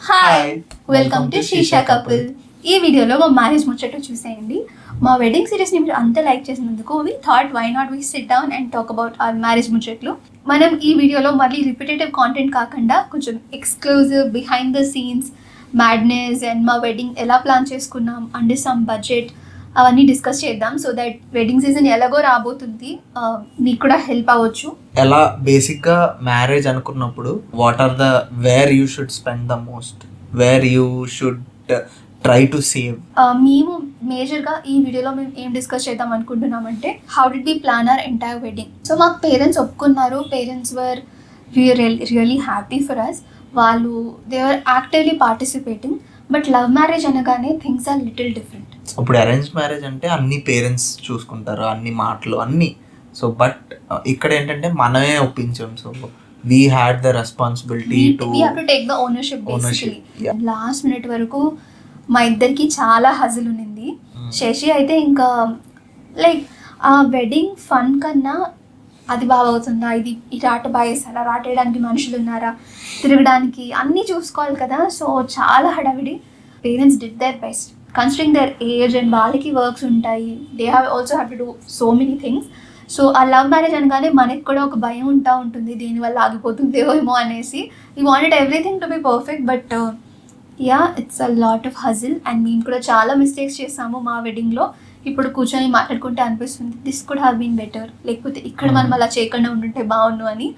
Hi, welcome to Sheesha couple. ఈ వీడియోలో మా మ్యారేజ్ ముచ్చట చూసేయండి. మా వెడ్డింగ్ సిరీస్ని మీరు అంత లైక్ చేసినందుకు we thought why not we sit down and talk about our marriage ముచ్చట్లు. మనం ఈ వీడియోలో మళ్ళీ రిపిటేటివ్ కాంటెంట్ కాకుండా కొంచెం exclusive behind the scenes madness and మా వెడ్డింగ్ ఎలా ప్లాన్ చేసుకున్నాం అండర్ సమ్ బడ్జెట్ అవన్నీ డిస్కస్ చేద్దాం. సో దట్ వెడ్డింగ్ సీజన్ ఎలాగో రాబోతుంది, మీకు కూడా హెల్ప్ అవ్వచ్చు. ఎలా బేసిక్గా మ్యారేజ్ అనుకున్నప్పుడు what are the where you should spend the most, where you should try to save. మేము మేజర్గా ఈ వీడియోలో మేము ఏం డిస్కస్ చేద్దాం అనుకుంటున్నామంటే how did we plan our entire wedding. So మాకు పేరెంట్స్ ఒప్పుకున్నారు, parents were really happy for us. వాళ్ళు they are actively participating. But love marriage అనగానే థింగ్స్ ఆర్ లిటిల్ డిఫరెంట్. ఇప్పుడు అరేంజ్ మ్యారేజ్ అంటే అన్ని పేరెంట్స్ చూసుకుంటారు, అన్ని మాటలు అన్నీ. సో బట్ ఇక్కడ ఏంటంటే మనమే ఒప్పించాం. So we had the responsibility to take the ownership. Last minute వరకు మా ఇద్దరికి చాలా హజిల్ ఉన్నింది. శశి అయితే ఇంకా లైక్ ఆ వెడ్డింగ్ ఫన్ కన్నా అది బాగా అవుతుందా, ఇది ఈ రాట బాగా వేస్తారా, రాటేయడానికి మనుషులు ఉన్నారా, తిరగడానికి అన్నీ చూసుకోవాలి కదా. సో చాలా హడావిడి. Parents did their best considering their age and వాళ్ళకి వర్క్స్ ఉంటాయి. They also have to do so many things. So ఆ లవ్ మ్యారేజ్ అనగానే మనకి కూడా ఒక భయం ఉంటుంది, దీనివల్ల ఆగిపోతుందేమో ఏమో అనేసి. We wanted everything to be perfect. But yeah, it's a lot of హజిల్ and మేము కూడా చాలా మిస్టేక్స్ చేసాము మా వెడ్డింగ్లో. ఇప్పుడు కూర్చొని మాట్లాడుకుంటే అనిపిస్తుంది this could have been better, లేకపోతే ఇక్కడ మనం అలా చేయకుండా ఉంటుంటే బాగుండు అని.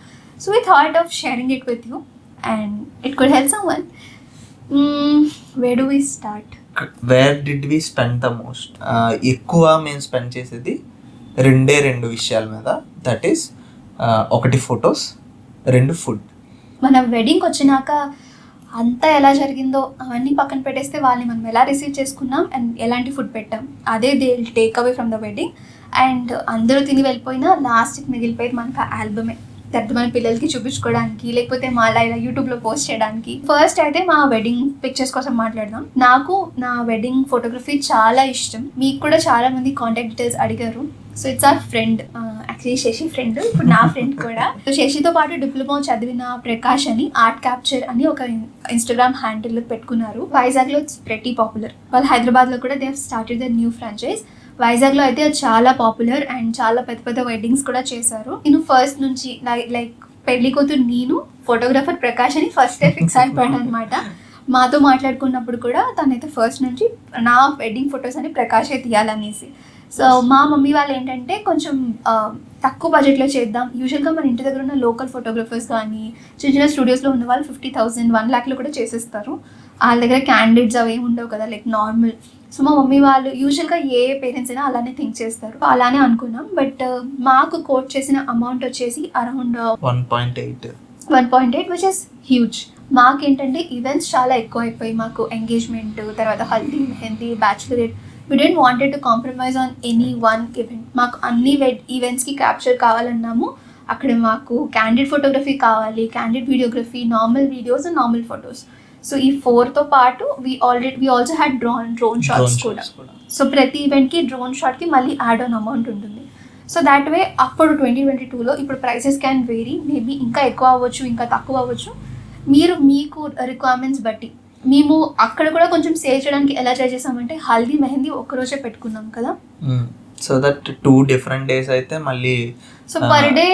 So we thought of sharing it with you and it could help someone. Where do we start? Where did we spend the most? ఎక్కువ మేము స్పెండ్ చేసేది రెండు విషయాల మీద. దట్ ఈస్ ఒకటి ఫొటోస్, రెండు ఫుడ్. మన వెడ్డింగ్కి వచ్చినాక అంతా ఎలా జరిగిందో అవన్నీ పక్కన పెట్టేస్తే వాళ్ళని మనం ఎలా రిసీవ్ చేసుకున్నాం అండ్ ఎలాంటి ఫుడ్ పెట్టాం అదే they will take away from the wedding. And అందరూ తిని వెళ్ళిపోయినా లాస్ట్కి మిగిలిపోయేది మనకు ఆ ఆల్బమే, దట్ మన పిల్లలకి చూపించుకోవడానికి, లేకపోతే మా ఇలా యూట్యూబ్లో పోస్ట్ చేయడానికి. ఫస్ట్ అయితే మా వెడ్డింగ్ పిక్చర్స్ కోసం మాట్లాడదాం. నాకు నా వెడ్డింగ్ ఫోటోగ్రఫీ చాలా ఇష్టం. మీకు కూడా చాలా మంది కాంటాక్ట్ డీటెయిల్స్ అడిగారు. So it's our friend, actually Sashi friend, ఇప్పుడు నా ఫ్రెండ్ కూడా. సో శశితో పాటు డిప్లొమా చదివిన ప్రకాష్ అని ఆర్ట్ క్యాప్చర్ అని ఒక ఇన్స్టాగ్రామ్ హ్యాండిల్ పెట్టుకున్నారు. వైజాగ్లో ఇట్స్ ప్రెటీ పాపులర్. వాళ్ళు హైదరాబాద్లో కూడా they have started the new franchise. వైజాగ్లో అయితే చాలా పాపులర్ అండ్ చాలా పెద్ద పెద్ద వెడ్డింగ్స్ కూడా చేశారు. నేను ఫస్ట్ నుంచి లైక్ పెళ్లి కూతురు నేను, ఫోటోగ్రాఫర్ ప్రకాష్ అని ఫస్ట్ ఫిక్స్ అయిపోయాను అనమాట. మాతో మాట్లాడుకున్నప్పుడు కూడా తనైతే ఫస్ట్ నుంచి నా వెడ్డింగ్ ఫొటోస్ అని ప్రకాషే తీయాలనేసి. సో మా మమ్మీ వాళ్ళు ఏంటంటే కొంచెం తక్కువ బడ్జెట్లో చేద్దాం. యూజువల్గా మన ఇంటి దగ్గర ఉన్న లోకల్ ఫోటోగ్రఫర్స్ కానీ చిన్న చిన్న స్టూడియోస్లో ఉన్న వాళ్ళు 50,000, 1 lakh కూడా చేసేస్తారు. వాళ్ళ దగ్గర క్యాండిడేట్స్ అవి ఏమి ఉండవు కదా, లైక్ నార్మల్. సో మా మమ్మీ వాళ్ళు యూజువల్గా ఏ పేరెంట్స్ అయినా అలానే థింక్ చేస్తారు. అలానే అనుకున్నాం. బట్ మాకు కోట్ చేసిన అమౌంట్ వచ్చేసి అరౌండ్ 1.8 విచ్ ఇస్ హ్యూజ్. మాకేంటంటే ఈవెంట్స్ చాలా ఎక్కువ అయిపోయి, మాకు ఎంగేజ్మెంట్, తర్వాత haldi, mehndi, బ్యాచులరేట్. We didn't wanted to compromise on any one event. మాకు అన్ని ఈవెంట్స్కి క్యాప్చర్ కావాలన్నాము. అక్కడ మాకు క్యాండిడ్ ఫోటోగ్రఫీ కావాలి, candid videography, normal videos and normal photos. So ఈ 4తో పాటు we also had drone shots కూడా. సో ప్రతి ఈవెంట్కి డ్రోన్ షాట్కి మళ్ళీ యాడ్ ఆన్ అమౌంట్ ఉంటుంది. సో దాట్ వే అప్పుడు 2022లో, ఇప్పుడు ప్రైసెస్ క్యాన్ వేరీ, మేబీ ఇంకా ఎక్కువ అవ్వచ్చు, ఇంకా తక్కువ అవ్వచ్చు. మీకు రిక్వైర్మెంట్స్ బట్టి మేము అక్కడ కూడా కొంచెం సేవ్ చేయడానికి ఎలా ట్రై చేసామంటే హల్దీ, మెహందీ ఒక్కరోజే పెట్టుకున్నాం కదా. సో దట్ 2 different days అయితే మళ్ళీ సో పర్ డే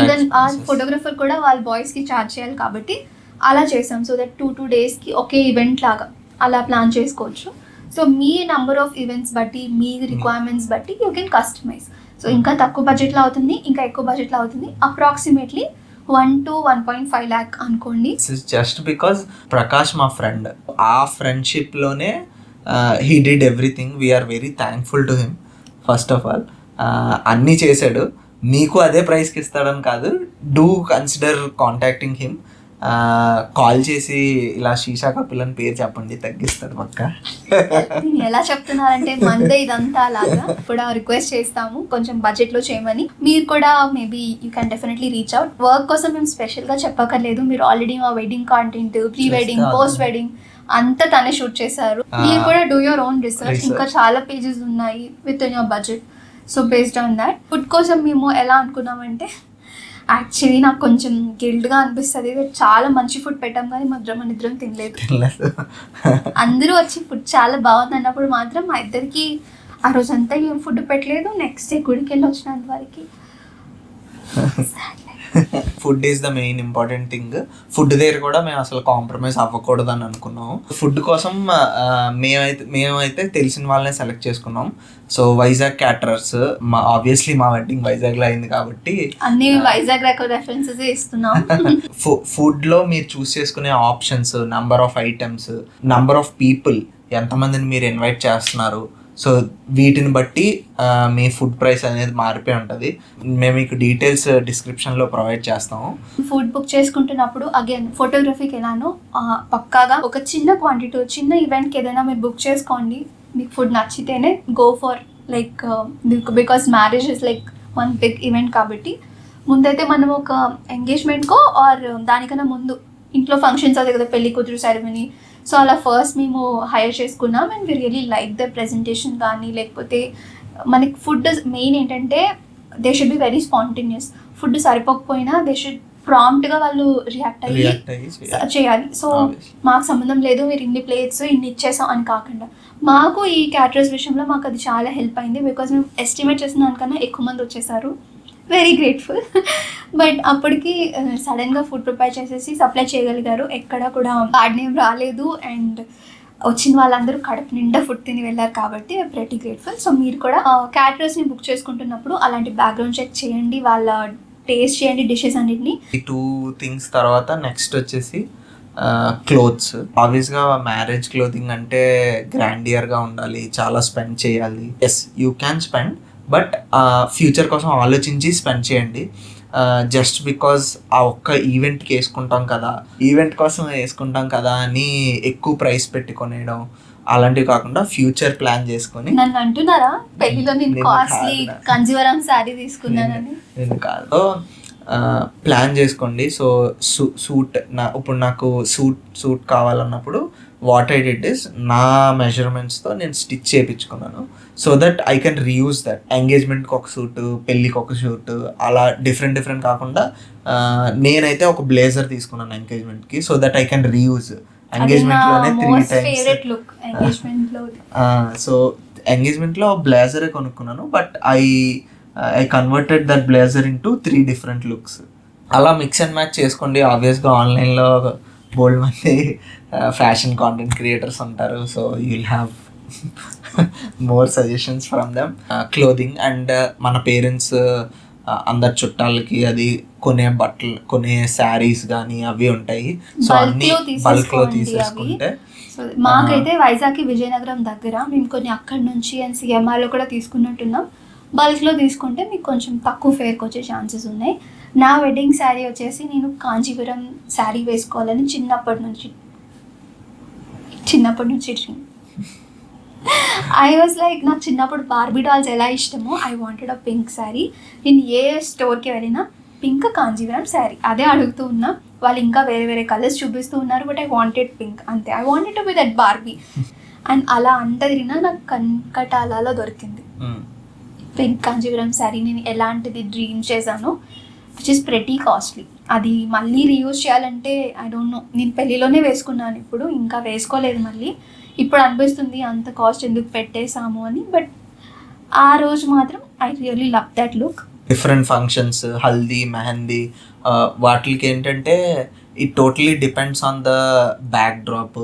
ఈవెన్ ఆ ఫోటోగ్రఫర్ కూడా వాళ్ళ బాయ్స్కి ఛార్జ్ చేయాలి కాబట్టి అలా చేసాం. సో దట్ 2 daysకి ఒకే ఈవెంట్ లాగా అలా ప్లాన్ చేసుకోవచ్చు. సో మీ నెంబర్ ఆఫ్ ఈవెంట్స్ బట్టి, మీ రిక్వైర్మెంట్స్ బట్టి యూ కెన్ కస్టమైజ్. సో ఇంకా తక్కువ బడ్జెట్లో అవుతుంది, ఇంకా ఎక్కువ బడ్జెట్లో అవుతుంది. అప్రాక్సిమేట్లీ 1 to 1.5 lakh అనుకోండి. జస్ట్ బికాస్ ప్రకాష్ మా ఫ్రెండ్, ఆ ఫ్రెండ్షిప్లోనే he did everything. We are very thankful to him. First of all అన్నీ చేశాడు. మీకు అదే ప్రైస్కి ఇస్తాడని కాదు, do consider contacting him. Call చేసి ఇలా శీషా కపుల్ అని పేరు చెప్పండి, తగ్గిస్తాడు పక్క. ఎలా చెప్తున్నారంటే మందే ఇదంతా అలాగా కూడా రిక్వెస్ట్ చేస్తాము కొంచెం బడ్జెట్లో చేయమని. మీరు కూడా maybe you can definitely reach out. Work కోసం మేము స్పెషల్గా చెప్పక్కర్లేదు. మీరు ఆల్రెడీ మా wedding content, pre wedding, post wedding అంతా తనే షూట్ చేశారు. మీరు కూడా డూ యువర్ ఓన్ రీసెర్చ్. ఇంకా చాలా పేజెస్ ఉన్నాయి with in your budget. So based on that food కోసం మేము ఎలా అనుకున్నామంటే యాక్చువల్లీ నాకు కొంచెం గిల్డ్గా అనిపిస్తుంది, చాలా మంచి ఫుడ్ పెట్టాం కానీ మన ఇద్దరం తినలేదు. అందరూ వచ్చి ఫుడ్ చాలా బాగుంది అన్నప్పుడు మాత్రం మా ఇద్దరికి ఆ రోజంతా ఏం ఫుడ్ పెట్టలేదు. నెక్స్ట్ డే గుడికి వెళ్ళి వచ్చినంత వరకు. Food is the main important thing. Food దగ్గర కూడా మేము అసలు కాంప్రమైజ్ అవ్వకూడదు అని అనుకున్నాము. ఫుడ్ కోసం మేమైతే తెలిసిన వాళ్ళనే సెలెక్ట్ చేసుకున్నాం. సో వైజాగ్ క్యాటరర్స్, ఆబ్వియస్లీ మా వెడ్డింగ్ వైజాగ్లో అయింది కాబట్టి అన్ని వైజాగ్ రెఫరెన్సెస్ ఇస్తున్నాం. ఫుడ్లో మీరు చూస్ చేసుకునే options, number of items, number of people, ఎంతమందిని మీరు ఇన్వైట్ చేస్తున్నారు, సో వీటిని బట్టి మీ ఫుడ్ ప్రైస్ అనేది మారిపోయి ఉంటుంది. మేము మీకు డీటెయిల్స్ డిస్క్రిప్షన్లో ప్రొవైడ్ చేస్తాము. ఫుడ్ బుక్ చేసుకుంటున్నప్పుడు అగైన్ ఫోటోగ్రఫీకి ఎలానో పక్కాగా ఒక చిన్న క్వాంటిటీ, చిన్న ఈవెంట్కి ఏదైనా మీరు బుక్ చేసుకోండి. మీకు ఫుడ్ నచ్చితేనే go for like because marriage is like one big event కాబట్టి ముందైతే మనం ఒక ఎంగేజ్మెంట్కో ఆర్ దానికన్నా ముందు ఇంట్లో ఫంక్షన్స్ అదే కదా, పెళ్లి కూతురు సెరమనీ, సో అలా ఫస్ట్ మేము హైర్ చేసుకున్నాం. And we really like the presentation కానీ, లేకపోతే మనకి ఫుడ్ మెయిన్ ఏంటంటే they should be very spontaneous. Food సరిపోకపోయినా దే షుడ్ ప్రాంప్ట్గా వాళ్ళు రియాక్ట్ అయ్యి చేయాలి. సో మాకు సంబంధం లేదు మీరు ఇన్ని ప్లేట్స్ ఇన్ని ఇచ్చేసాం అని కాకుండా, మాకు ఈ క్యాటరర్స్ విషయంలో మాకు అది చాలా హెల్ప్ అయింది. బికాజ్ మేము ఎస్టిమేట్ చేసిన దానికన్నా ఎక్కువ మంది వచ్చేసారు. Very grateful. బట్ అప్పటికి సడన్గా ఫుడ్ ప్రిపేర్ చేసేసి సప్లై చేయగలిగారు, ఎక్కడ కూడా బ్యాడ్ నేమ్ రాలేదు. అండ్ వచ్చిన వాళ్ళందరూ కడుపు నిండా ఫుడ్ తిని వెళ్ళారు కాబట్టి ప్రెటీ గ్రేట్ఫుల్. సో మీరు కూడా క్యాటరర్స్ని బుక్ చేసుకుంటున్నప్పుడు అలాంటి బ్యాక్గ్రౌండ్ చెక్ చేయండి, వాళ్ళ టేస్ట్ చేయండి డిషెస్ అన్నిటిని. ఈ 2 things తర్వాత నెక్స్ట్ వచ్చేసి క్లోత్స్. ఆబ్వియస్గా మ్యారేజ్ క్లోతింగ్ అంటే గ్రాండియర్గా ఉండాలి, చాలా స్పెండ్ చేయాలి. Yes you can spend, but future కోసం ఆలోచించి స్పెండ్ చేయండి. జస్ట్ బికాజ్ ఆ ఒక్క ఈవెంట్కి వేసుకుంటాం కదా అని ఎక్కువ ప్రైస్ పెట్టి కొనేయడం అలాంటివి కాకుండా ఫ్యూచర్ ప్లాన్ చేసుకొని. నన్ను అంటున్నారా పెళ్లిలో నేను కాస్ట్లీ కంజీవరం శారీ తీసుకున్నానని? నేను కాదు, ప్లాన్ చేసుకోండి. సో సూట్ ఇప్పుడు నాకు సూట్ కావాలన్నప్పుడు వాట్ ఐ డిడ్ ఇస్ నా మెజర్మెంట్స్తో నేను స్టిచ్ చేయించుకున్నాను. So that I can reuse that. ఎంగేజ్మెంట్కి ఒక సూట్, పెళ్ళికి ఒక సూట్, అలా డిఫరెంట్ కాకుండా నేనైతే ఒక బ్లేజర్ తీసుకున్నాను ఎంగేజ్మెంట్కి. So that I can reuse. ఎంగేజ్మెంట్లోనే 3 times. సో ఎంగేజ్మెంట్లో బ్లేజరే కొనుక్కున్నాను, but I converted that blazer into 3 different looks. అలా మిక్స్ అండ్ మ్యాచ్ చేసుకోండి. ఆబ్వియస్గా ఆన్లైన్లో బోల్డ్ మంది ఫ్యాషన్ కాంటెంట్ క్రియేటర్స్ ఉంటారు. So you will have more suggestions from them. Clothing and మన పేరెంట్స్ అందరి చుట్టాలకి అది కొనే శారీస్ కానీ అవి ఉంటాయి. సో అన్ని బల్క్లో తీసేసుకుంటే. మాకైతే వైజాగ్కి విజయనగరం దగ్గర, మేము కొన్ని అక్కడి నుంచి అండ్ సిఎంఆర్లో కూడా తీసుకున్నట్టున్నాం. బల్క్లో తీసుకుంటే మీకు కొంచెం తక్కువ ఫేర్కి వచ్చే ఛాన్సెస్ ఉన్నాయి. నా వెడ్డింగ్ శారీ వచ్చేసి నేను కాంచీపురం శారీ వేసుకోవాలని చిన్నప్పటి నుంచి ఐ వాజ్ లైక్, నాకు చిన్నప్పుడు బార్బీ డాల్స్ ఎలా ఇష్టమో I wanted a pink sari. నేను ఏ స్టోర్కి వెళ్ళినా పింక్ కాంజీవరం శారీ అదే అడుగుతూ ఉన్నా. వాళ్ళు ఇంకా వేరే కలర్స్ చూపిస్తూ ఉన్నారు, బట్ ఐ వాంటెడ్ పింక్, అంతే. I wanted to be that Barbie. And అలా అంత తిరిగినా నాకు కనకటాలలో దొరికింది పింక్ కాంజీవరం శారీ. నేను ఎలాంటిది డ్రీమ్ చేశాను, విచ్ ఇస్ ప్రెటీ కాస్ట్లీ. అది మళ్ళీ రీయూజ్ చేయాలంటే ఐ డోంట్ నో. నేను పెళ్ళిలోనే వేసుకున్నాను, ఇప్పుడు ఇంకా వేసుకోలేదు. మళ్ళీ ఇప్పుడు అనిపిస్తుంది అంత కాస్ట్ ఎందుకు పెట్టేసాము అని. బట్ ఆ రోజు మాత్రం I really love that look. Different functions, haldi, mehndi, వాటికి ఏంటంటే it totally depends on the backdrop.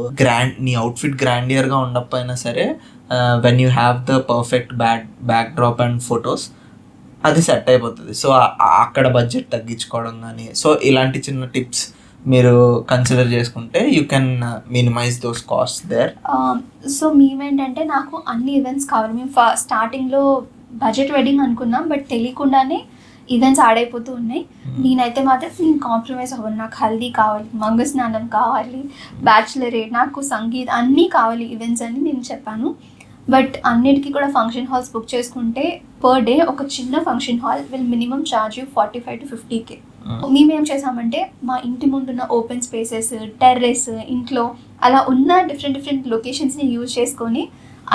నీ అవుట్ఫిట్ గ్రాండియర్గా ఉండకపోయినా సరే, when you have the perfect backdrop and photos, అది సెట్ అయిపోతుంది. సో అక్కడ బడ్జెట్ తగ్గించుకోవడం కానీ, సో ఇలాంటి చిన్న టిప్స్ మీరు కన్సిడర్ చేసుకుంటే you can minimize those cost there. So మేమేంటంటే నాకు అన్ని ఈవెంట్స్ కావాలి. మేము స్టార్టింగ్లో బడ్జెట్ వెడ్డింగ్ అనుకున్నాం, బట్ తెలియకుండానే ఈవెంట్స్ ఆడైపోతూ ఉన్నాయి. నేనైతే మాత్రం నేను కాంప్రమైజ్ అవ్వను. నాకు హల్దీ కావాలి, మంగ స్నానం కావాలి, బ్యాచులరేట్, నాకు సంగీత్ అన్నీ కావాలి ఈవెంట్స్ అని నేను చెప్పాను. బట్ అన్నిటికీ కూడా ఫంక్షన్ హాల్స్ బుక్ చేసుకుంటే పర్ డే ఒక చిన్న function hall will minimum charge 45 to 50K. మేమేం చేసామంటే మా ఇంటి ముందున్న ఓపెన్ స్పేసెస్, టెర్రస్, ఇంట్లో అలా ఉన్న డిఫరెంట్ లొకేషన్స్ని యూజ్ చేసుకొని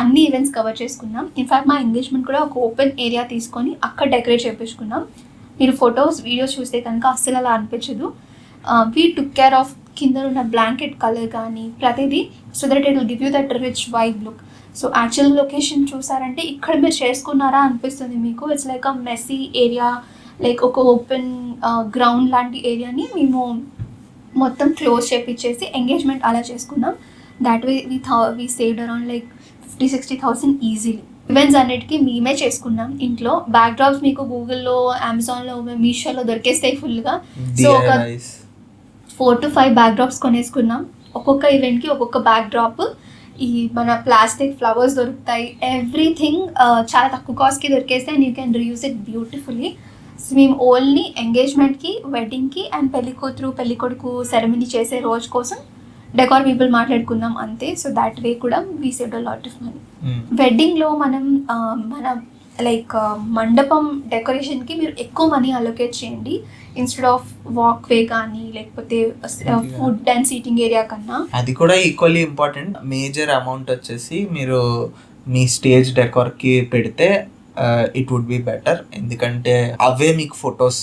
అన్ని ఈవెంట్స్ కవర్ చేసుకున్నాం. ఇన్ఫ్యాక్ట్ మా ఎంగేజ్మెంట్ కూడా ఒక ఓపెన్ ఏరియా తీసుకొని అక్కడ డెకరేట్ చేయించుకున్నాం. మీరు ఫొటోస్ వీడియోస్ చూస్తే కనుక అస్సలు అలా అనిపించదు. వీ టుక్ కేర్ ఆఫ్ కింద ఉన్న బ్లాంకెట్ కలర్ కానీ ప్రతిదీ, so that it will give you that rich vibe look. So actual location చూసారంటే ఇక్కడ మీరు చేసుకున్నారా అనిపిస్తుంది మీకు. It's like a messy area, like ఒక ఓపెన్ గ్రౌండ్ లాంటి ఏరియాని మేము మొత్తం క్లోజ్ చేపించేసి ఎంగేజ్మెంట్ అలా చేసుకున్నాం. That way we saved around like 50,000-60,000 easily. Events అన్నిటికీ మేమే చేసుకున్నాం ఇంట్లో. బ్యాక్ డ్రాప్స్ మీకు గూగుల్లో, అమెజాన్లో, మీషోలో దొరికేస్తాయి ఫుల్గా. సో ఒక 4 to 5 బ్యాక్ డ్రాప్స్ కొనేసుకున్నాం. ఒక్కొక్క ఈవెంట్కి ఒక్కొక్క బ్యాక్ డ్రాప్. ఈ మన ప్లాస్టిక్ ఫ్లవర్స్ దొరుకుతాయి, ఎవ్రీథింగ్ చాలా తక్కువ కాస్ట్కి దొరికేస్తాయి and you can reuse it beautifully. So మేము ఓన్లీ ఎంగేజ్మెంట్కి, వెడ్డింగ్కి అండ్ పెళ్లి కూతురు పెళ్లి కొడుకు సెరమనీ చేసే రోజు కోసం డెకార్ పీపుల్ మాట్లాడుకున్నాం అంతే. సో దాట్ వే కూడా we saved a lot of money. వెడ్డింగ్లో మనం మన లైక్ మండపం డెకరేషన్కి మీరు ఎక్కువ మనీ అలొకేట్ చేయండి ఇన్స్టెడ్ ఆఫ్ వాక్ వే కానీ లేకపోతే ఫుడ్ అండ్ సీటింగ్ ఏరియా కన్నా. అది కూడా ఈక్వల్లీ ఇంపార్టెంట్. మేజర్ అమౌంట్ వచ్చేసి మీరు మీ స్టేజ్ డెకార్కి పెడితే ఇట్ వుడ్ బి బెటర్. ఎందుకంటే అవే మీకు ఫొటోస్,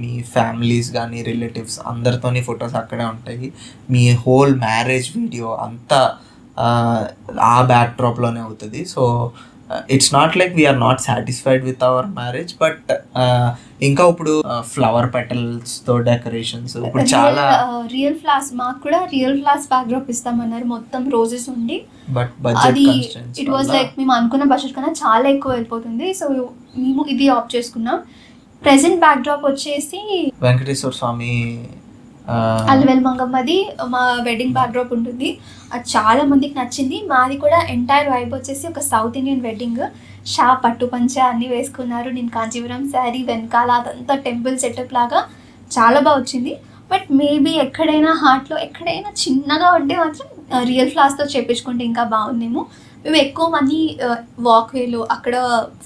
మీ ఫ్యామిలీస్ కానీ రిలేటివ్స్ అందరితోని ఫొటోస్ అక్కడే ఉంటాయి. మీ హోల్ మ్యారేజ్ వీడియో అంతా ఆ బ్యాక్ డ్రాప్లోనే అవుతుంది. So it's not like we're not satisfied with our marriage, but ఇంకా ఇప్పుడు ఫ్లవర్ పెటల్స్తో డెకరేషన్స్ ఇప్పుడు చాలా రియల్ ఫ్లవర్స్, మాకు కూడా రియల్ ఫ్లవర్స్ బ్యాక్ డ్రాప్ ఇస్తామన్నారు, మొత్తం రోజెస్ ఉండి. బట్ అది ఇట్ వాజ్ లైక్ మేము అనుకున్న బడ్జెట్ కన్నా చాలా ఎక్కువ వెళ్ళిపోతుంది. సో మేము ఇది ఆప్ట్ చేసుకున్నాం. ప్రెసెంట్ బ్యాక్ డ్రాప్ వచ్చేసి వెంకటేశ్వర స్వామి అల్వెల్ మంగమ్మది మా వెడ్డింగ్ బ్యాక్ డ్రాప్ ఉంటుంది. అది చాలా మందికి నచ్చింది. మాది కూడా ఎంటైర్ వైబ్ వచ్చేసి ఒక సౌత్ ఇండియన్ వెడ్డింగ్. షా పట్టు పంచ అన్నీ వేసుకున్నారు, నేను కాంచీపురం శారీ, వెనకాల అదంతా టెంపుల్ సెటప్ లాగా చాలా బాగా వచ్చింది. బట్ మేబీ ఎక్కడైనా హార్ట్లో ఎక్కడైనా చిన్నగా ఉంటే మాత్రం రియల్ ఫ్లాస్తో చేపించుకుంటే ఇంకా బాగుందేమో. మేము ఎక్కువ మంది వాక్వేలో అక్కడ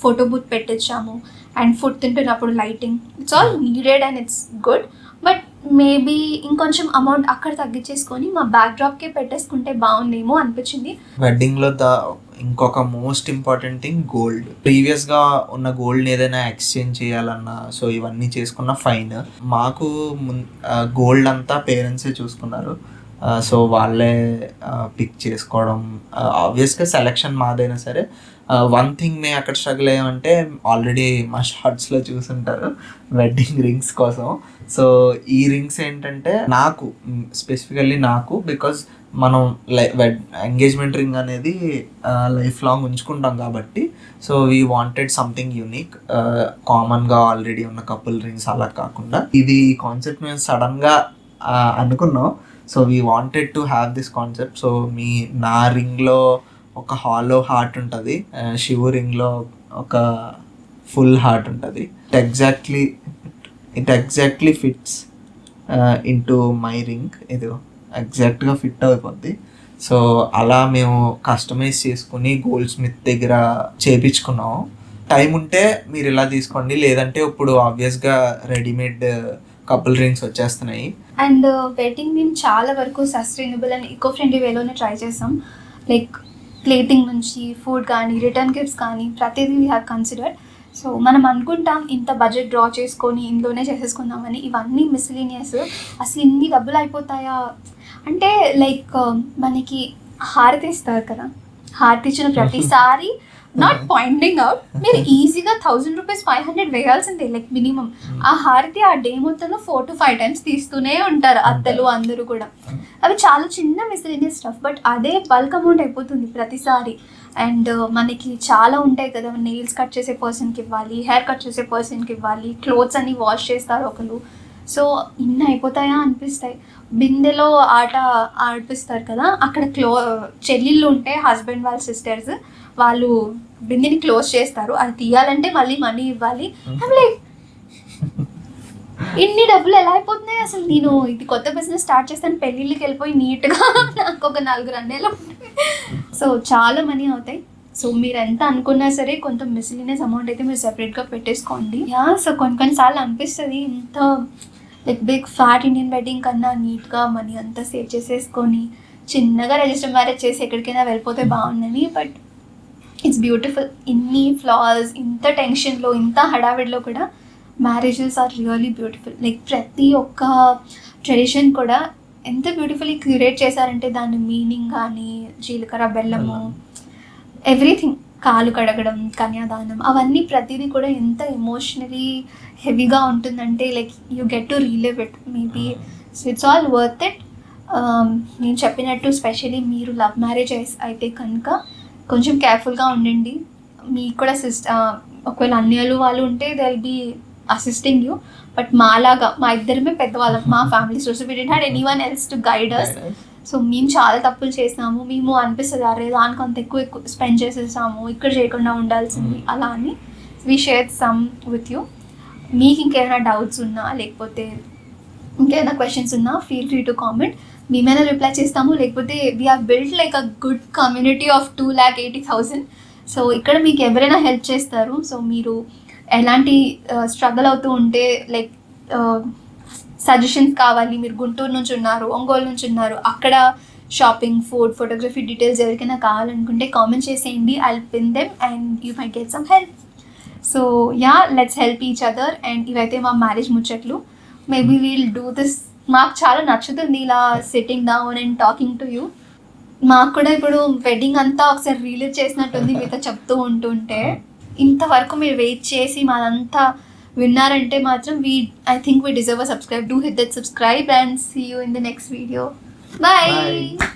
ఫోటో బూత్ పెట్టించాము అండ్ ఫుడ్ తింటున్నప్పుడు lighting, it's all needed and it's good. But maybe ఇంకొంచెం అమౌంట్ అక్కడ తగ్గించేసుకొని మా బ్యాక్ డ్రాప్కే పెట్టేసుకుంటే బాగుందేమో అనిపించింది. వెడ్డింగ్లో ఇంకొక మోస్ట్ ఇంపార్టెంట్ థింగ్ గోల్డ్. ప్రీవియస్గా ఉన్న గోల్డ్ని ఏదైనా ఎక్స్చేంజ్ చేయాలన్నా సో ఇవన్నీ చేసుకున్న ఫైన్. మాకు గోల్డ్ అంతా పేరెంట్సే చూసుకున్నారు. సో వాళ్ళే పిక్ చేసుకోవడం, ఆబ్వియస్గా సెలెక్షన్ మాదైనా సరే. వన్ థింగ్ మేము అక్కడ స్ట్రగుల్ అయ్యామంటే ఆల్రెడీ మా షార్ట్స్లో చూసుంటారు వెడ్డింగ్ రింగ్స్ కోసం. సో ఈ రింగ్స్ ఏంటంటే నాకు స్పెసిఫికల్లీ నాకు, బికాజ్ మనం ఎంగేజ్మెంట్ రింగ్ అనేది లైఫ్ లాంగ్ ఉంచుకుంటాం కాబట్టి, so we wanted something unique. కామన్గా ఆల్రెడీ ఉన్న కపుల్ రింగ్స్ అలా కాకుండా ఇది కాన్సెప్ట్ మేము సడన్గా అనుకున్నాం. So we wanted to have this concept. So నా రింగ్లో ఒక హాలో హార్ట్ ఉంటుంది, శివు రింగ్లో ఒక ఫుల్ హార్ట్ ఉంటుంది. It exactly fits into my ring. ఇది ఎగ్జాక్ట్గా ఫిట్ అయిపోద్ది. సో అలా మేము కస్టమైజ్ చేసుకుని గోల్డ్ స్మిత్ దగ్గర చేయించుకున్నాము. టైం ఉంటే మీరు ఇలా తీసుకోండి, లేదంటే ఇప్పుడు ఆబ్వియస్గా రెడీమేడ్ కపుల్ రింగ్స్ వచ్చేస్తున్నాయి. అండ్ వెడ్డింగ్ మేము చాలా వరకు సస్టైనబుల్ అండ్ ఈకో ఫ్రెండ్లీ వేలోనే ట్రై చేసాం. లైక్ ప్లేటింగ్ నుంచి ఫుడ్ కానీ రిటర్న్ గిఫ్ట్స్ కానీ ప్రతిదీ వీ హ్యావ్ కన్సిడర్డ్. సో మనం అనుకుంటాం ఇంత బడ్జెట్ డ్రా చేసుకొని ఇందులోనే చేసేసుకుందామని, ఇవన్నీ మిస్లీనియస్. అసలు ఇన్ని డబ్బులు అయిపోతాయా అంటే, లైక్ మనకి హారతి ఇస్తారు కదా, హారతి ఇచ్చిన ప్రతిసారి నాట్ పాయింటింగ్ అవుట్, మీరు ఈజీగా 1,000 రూపీస్ 500 వేయాల్సిందే లైక్ మినిమం. ఆ హారతి ఆ డే మొత్తంలో 4 to 5 times తీస్తూనే ఉంటారు అత్తలు అందరూ కూడా. అవి చాలా చిన్న మిస్లీనియస్ స్టఫ్, బట్ అదే బల్క్ అమౌంట్ అయిపోతుంది ప్రతిసారి. అండ్ మనకి చాలా ఉంటాయి కదా, నెయిల్స్ కట్ చేసే పర్సన్కి ఇవ్వాలి, హెయిర్ కట్ చేసే పర్సన్కి ఇవ్వాలి, క్లోత్స్ అన్ని వాష్ చేస్తారు ఒకరు. సో ఇన్ని అయిపోతాయా అనిపిస్తాయి. బిందెలో ఆట ఆడిపిస్తారు కదా, అక్కడ చెల్లెళ్ళు ఉంటే హస్బెండ్ వాళ్ళ సిస్టర్స్ వాళ్ళు బిందెని క్లోజ్ చేస్తారు, అది తీయాలంటే మళ్ళీ మనీ ఇవ్వాలి. లైక్ ఇన్ని డబ్బులు ఎలా అయిపోతున్నాయి అసలు. నేను ఇది కొత్త బిజినెస్ స్టార్ట్ చేస్తాను, పెళ్ళిళ్ళకి వెళ్ళిపోయి నీట్గా నాకు ఒక 4 అన్నేళ్ళు ఉంటాయి. సో చాలా మనీ అవుతాయి. సో మీరు ఎంత అనుకున్నా సరే కొంత మిస్లీనియస్ అమౌంట్ అయితే మీరు సెపరేట్గా పెట్టేసుకోండి. సో కొన్నిసార్లు అనిపిస్తుంది ఇంత like big fat Indian wedding కన్నా నీట్గా మనీ అంతా సేవ్ చేసేసుకొని చిన్నగా రిజిస్టర్ మ్యారేజ్ చేసి ఎక్కడికైనా వెళ్ళిపోతే బాగుందని. But it's beautiful. ఇన్ని ఫ్లాస్, ఇంత టెన్షన్లో, ఇంత హడావిడిలో కూడా marriages are really beautiful. Like ప్రతి ఒక్క ట్రెడిషన్ కూడా ఎంత బ్యూటిఫుల్లీ క్యూరేట్ చేశారంటే దాని మీనింగ్ కానీ, జీలకర్ర బెల్లము, ఎవ్రీథింగ్, కాలు కడగడం, కన్యాదానం, అవన్నీ ప్రతిదీ కూడా ఎంత ఎమోషనలీ హెవీగా ఉంటుందంటే like you get to relive it maybe. So it's all worth it. నేను చెప్పినట్టు స్పెషలీ మీరు లవ్ మ్యారేజ్ అయితే కనుక కొంచెం కేర్ఫుల్గా ఉండండి. మీకు కూడా ఒకవేళ అన్నయ్యలు వాళ్ళు ఉంటే they will be assisting you. But మాలాగా మా ఇద్దరమే పెద్దవాళ్ళం, మా family, so we didn't had anyone else to guide us. సో మేము చాలా తప్పులు చేసినాము. మేము అనిపిస్తుంది అరే దానికి అంత ఎక్కువ స్పెండ్ చేసేసాము, ఇక్కడ చేయకుండా ఉండాల్సింది అలా అని. We share some with you. మీకు ఇంకేమైనా డౌట్స్ ఉన్నా లేకపోతే ఇంకేమైనా క్వశ్చన్స్ ఉన్నా ఫీల్ ఫ్రీ టు కామెంట్. మేమైనా రిప్లై చేస్తాము. లేకపోతే we have built like a good community of 2,80,000. So ఇక్కడ మీకు ఎవరైనా హెల్ప్ చేస్తారు. సో మీరు ఎలాంటి స్ట్రగుల్ అవుతూ ఉంటే లైక్ సజెషన్స్ కావాలి, మీరు గుంటూరు నుంచి ఉన్నారు, ఒంగోలు నుంచి ఉన్నారు, అక్కడ షాపింగ్, ఫుడ్, ఫోటోగ్రఫీ డీటెయిల్స్ ఎవరికైనా కావాలనుకుంటే కామెంట్ చేసేయండి. I will pin them and you might get some help. So yeah, let's help each other. And ఇవైతే మా మ్యారేజ్ ముచ్చట్లు. Maybe we'll do this. మాకు చాలా నచ్చుతుంది ఇలా sitting down and talking to you. మాకు కూడా ఇప్పుడు వెడ్డింగ్ అంతా ఒకసారి రిలీవ్ చేసినట్టుంది మీతో చెప్తూ ఉంటుంటే. ఇంతవరకు మీరు వెయిట్ చేసి మాదంతా విన్నారంటే మాత్రం I think we deserve a subscribe. Do hit that subscribe and see you in the next video. Bye.